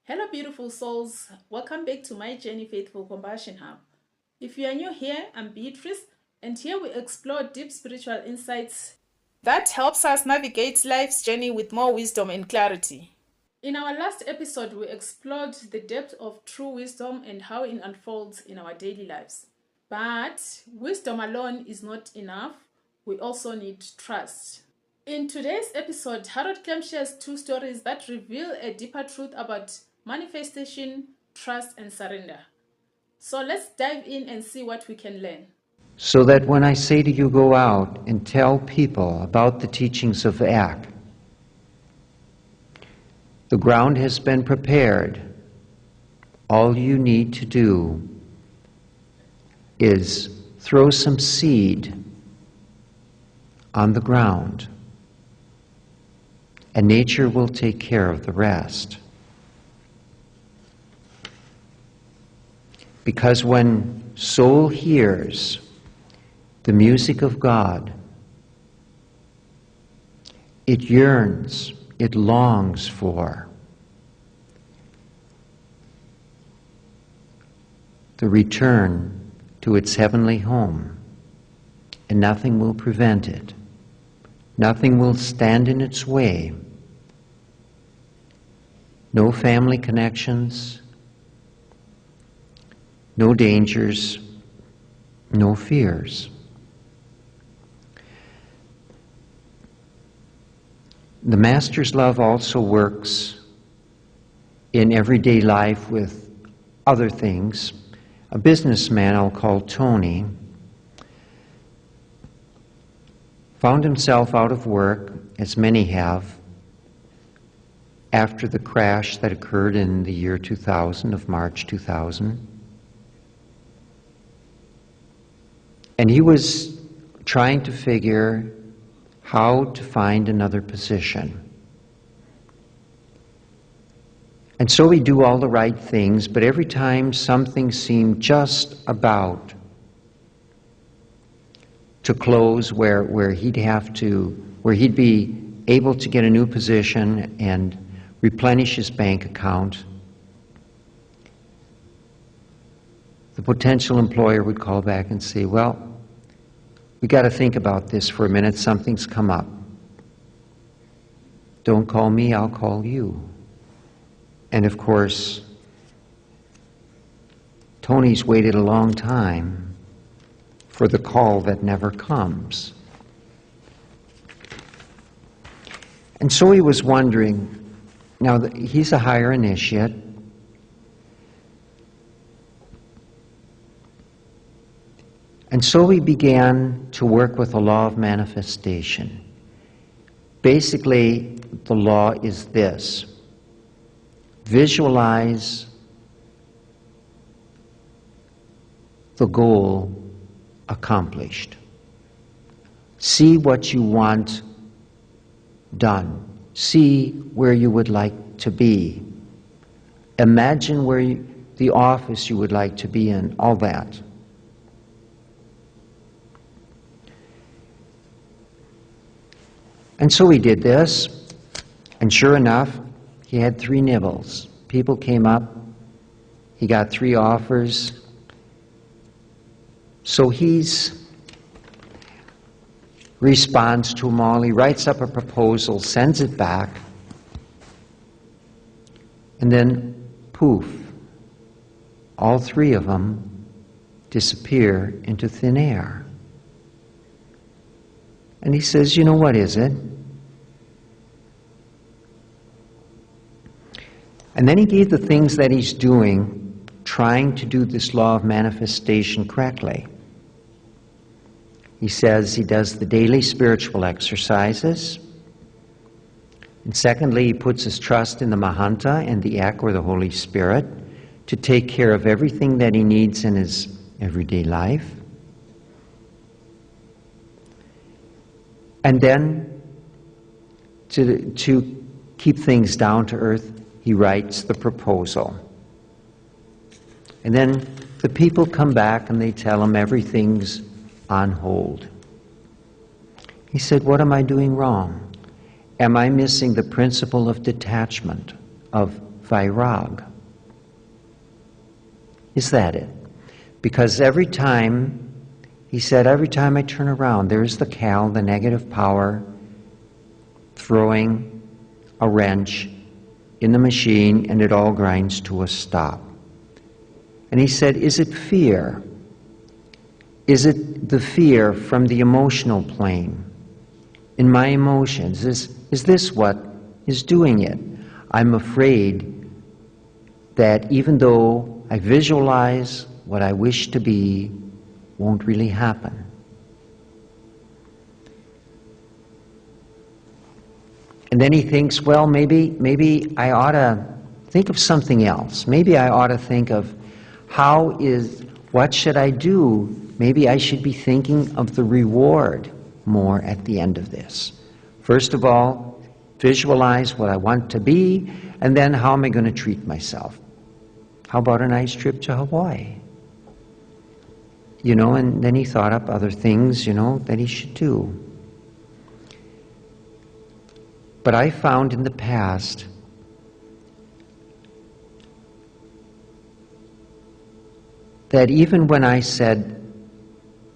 Hello, beautiful souls. Welcome back to my Journey Faithful Compassion Hub. If you are new here, I'm Beatrice, and here we explore deep spiritual insights that helps us navigate life's journey with more wisdom and clarity. In our last episode, we explored the depth of true wisdom and how it unfolds in our daily lives. But wisdom alone is not enough. We also need trust. In today's episode, Harold Klemp shares two stories that reveal a deeper truth about manifestation, trust, and surrender. So let's dive in and see what we can learn. So that when I say to you, go out and tell people about the teachings of Eckankar, the ground has been prepared. All you need to do is throw some seed on the ground, and nature will take care of the rest. Because when soul hears the music of God, it yearns, it longs for the return to its heavenly home, and nothing will prevent it. Nothing will stand in its way. No family connections, no dangers, no fears. The Master's love also works in everyday life with other things. A businessman I'll call Tony found himself out of work, as many have, after the crash that occurred in the year 2000, of March 2000. And he was trying to figure how to find another position. And so he'd do all the right things, but every time something seemed just about to close where he'd be able to get a new position and replenish his bank account, the potential employer would call back and say, well, we got to think about this for a minute. Something's come up. Don't call me, I'll call you. And of course, Tony's waited a long time for the call that never comes. And so he was wondering, now he's a higher initiate, and so he began to work with the law of manifestation. Basically, the law is this: visualize the goal accomplished. See what you want done. See where you would like to be. Imagine the office you would like to be in, all that. And so he did this, and sure enough, he had 3 nibbles. People came up, he got 3 offers. So responds to them all, he writes up a proposal, sends it back, and then poof, all 3 of them disappear into thin air. And he says, you know, what is it? And then he gave the things that he's doing, trying to do this law of manifestation correctly. He says he does the daily spiritual exercises. And secondly, he puts his trust in the Mahanta and the Eckankar, or the Holy Spirit, to take care of everything that he needs in his everyday life. And then, to keep things down to earth, he writes the proposal. And then the people come back and they tell him everything's on hold. He said, what am I doing wrong? Am I missing the principle of detachment, of vairag. Is that it? Because every time, he said, every time I turn around, there's the Kal, the negative power, throwing a wrench in the machine, and it all grinds to a stop. And he said, is it fear? Is it the fear from the emotional plane? In my emotions, is this what is doing it? I'm afraid that even though I visualize what I wish to be, won't really happen. And then he thinks, well, maybe I ought to think of something else. Maybe I ought to think of what should I do? Maybe I should be thinking of the reward more at the end of this. First of all, visualize what I want to be, and then how am I going to treat myself? How about a nice trip to Hawaii? And then he thought up other things, that he should do. But I found in the past that even when I said,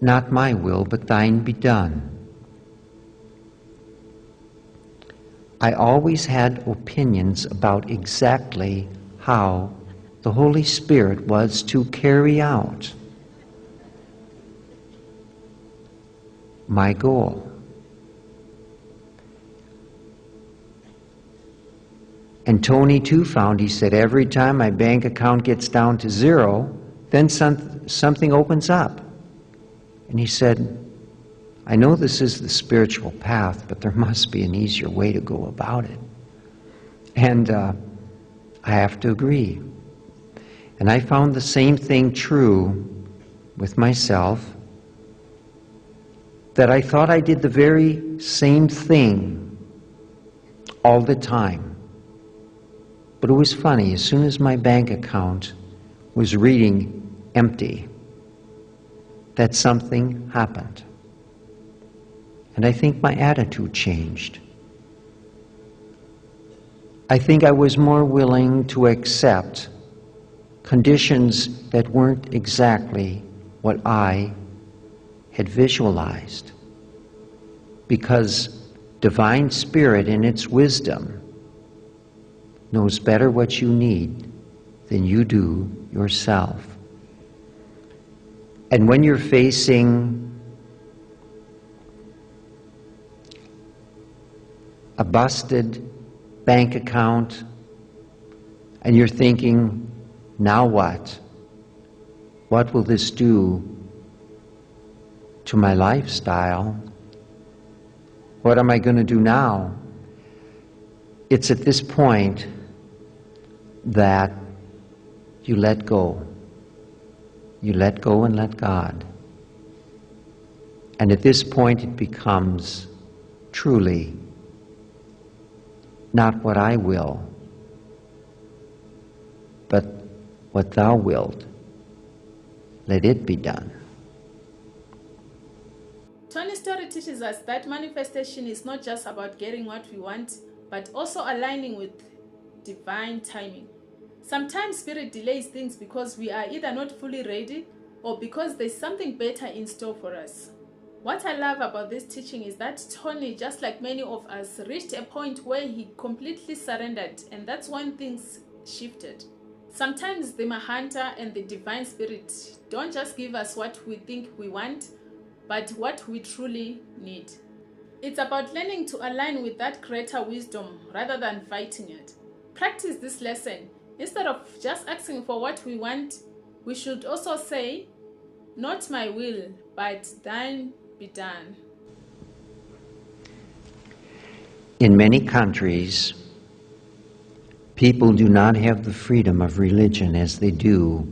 not my will, but thine be done, I always had opinions about exactly how the Holy Spirit was to carry out my goal. And Tony too found, he said, every time my bank account gets down to zero, then something opens up. And he said, I know this is the spiritual path, but there must be an easier way to go about it. And I have to agree. And I found the same thing true with myself, that I thought I did the very same thing all the time. But it was funny, as soon as my bank account was reading empty, that something happened. And I think my attitude changed. I think I was more willing to accept conditions that weren't exactly what I had visualized. Because Divine Spirit in its wisdom knows better what you need than you do yourself. And when you're facing a busted bank account and you're thinking, now what? What will this do to my lifestyle? What am I going to do now? It's at this point that you let go. You let go and let God. And at this point it becomes truly not what I will, but what thou wilt. Let it be done. Tony's story teaches us that manifestation is not just about getting what we want, but also aligning with divine timing. Sometimes Spirit delays things because we are either not fully ready or because there's something better in store for us. What I love about this teaching is that Tony, just like many of us, reached a point where he completely surrendered, and that's when things shifted. Sometimes the Mahanta and the Divine Spirit don't just give us what we think we want, but what we truly need. It's about learning to align with that greater wisdom rather than fighting it. Practice this lesson. Instead of just asking for what we want, we should also say, not my will, but thine be done. In many countries, people do not have the freedom of religion as they do,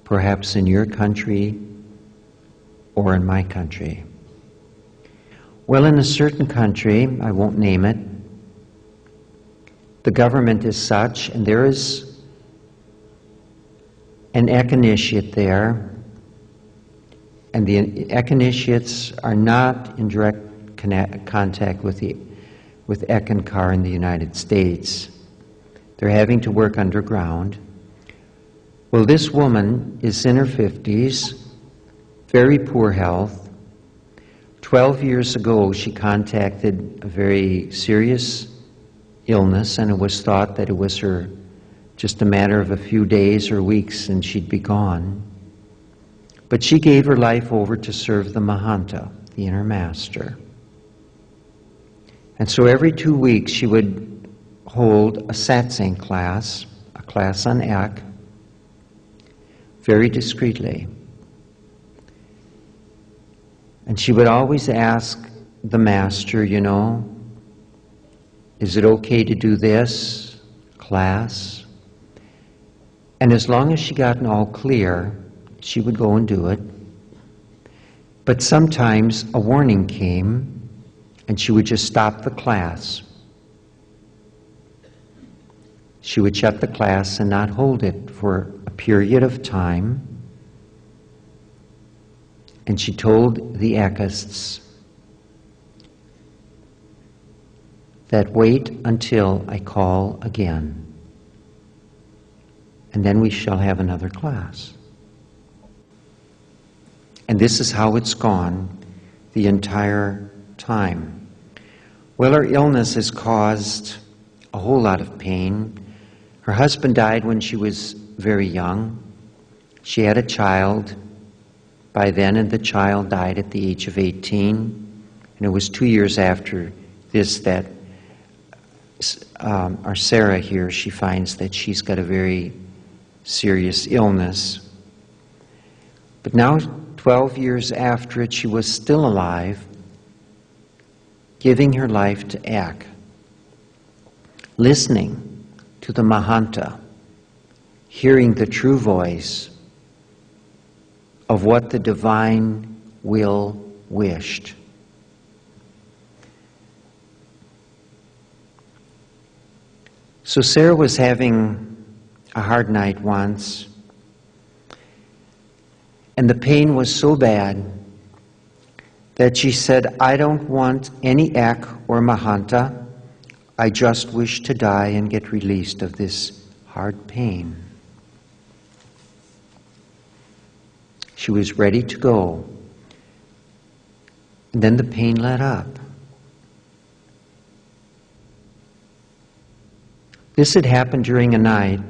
perhaps in your country or in my country. Well, in a certain country, I won't name it, the government is such, and there is an Eckaninitiate there, and the Eckanitiates are not in direct contact with Eckankar in the United States. They're having to work underground. Well, this woman is in her 50s, very poor health. 12 years ago, she contacted a very serious illness, and it was thought that it was her just a matter of a few days or weeks and she'd be gone. But she gave her life over to serve the Mahanta, the inner master. And so every 2 weeks she would hold a satsang class, a class on Ek, very discreetly. And she would always ask the master, is it okay to do this class? And as long as she got an all clear, she would go and do it. But sometimes a warning came, and she would just stop the class. She would shut the class and not hold it for a period of time. And she told the Eckists that wait until I call again, and then we shall have another class. And this is how it's gone the entire time. Well, her illness has caused a whole lot of pain. Her husband died when she was very young. She had a child by then, and the child died at the age of 18. And it was 2 years after this that our Sarah here, she finds that she's got a very serious illness. But now, 12 years after it, she was still alive, giving her life to Ek, listening to the Mahanta, hearing the true voice of what the divine will wished. So Sarah was having a hard night once, and the pain was so bad that she said, I don't want any Ek or Mahanta. I just wish to die and get released of this hard pain. She was ready to go. And then the pain let up. This had happened during a night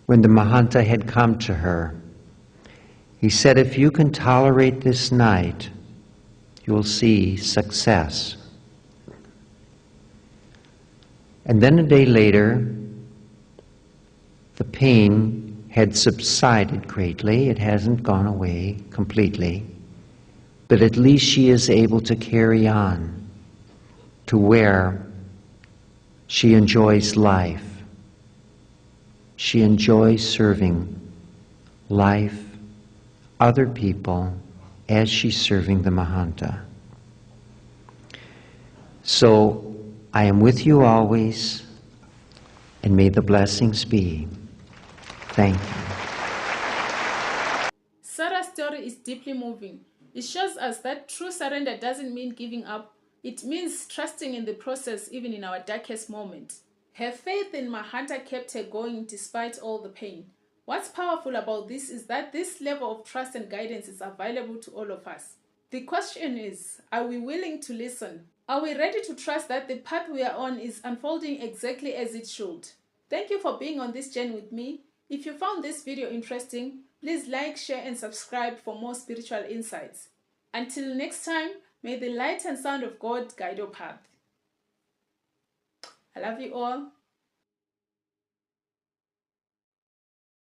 when the Mahanta had come to her. He said, if you can tolerate this night, you'll see success. And then a day later, the pain had subsided greatly. It hasn't gone away completely, but at least she is able to carry on to where she enjoys life. She enjoys serving life, other people, as she's serving the Mahanta. So, I am with you always, and may the blessings be. Thank you. Sarah's story is deeply moving. It shows us that true surrender doesn't mean giving up. It means trusting in the process even in our darkest moment. Her faith in Mahanta kept her going despite all the pain. What's powerful about this is that this level of trust and guidance is available to all of us. The question is, are we willing to listen? Are we ready to trust that the path we are on is unfolding exactly as it should? Thank you for being on this journey with me. If you found this video interesting, please like, share, and subscribe for more spiritual insights. Until next time, may the light and sound of God guide your path. I love you all.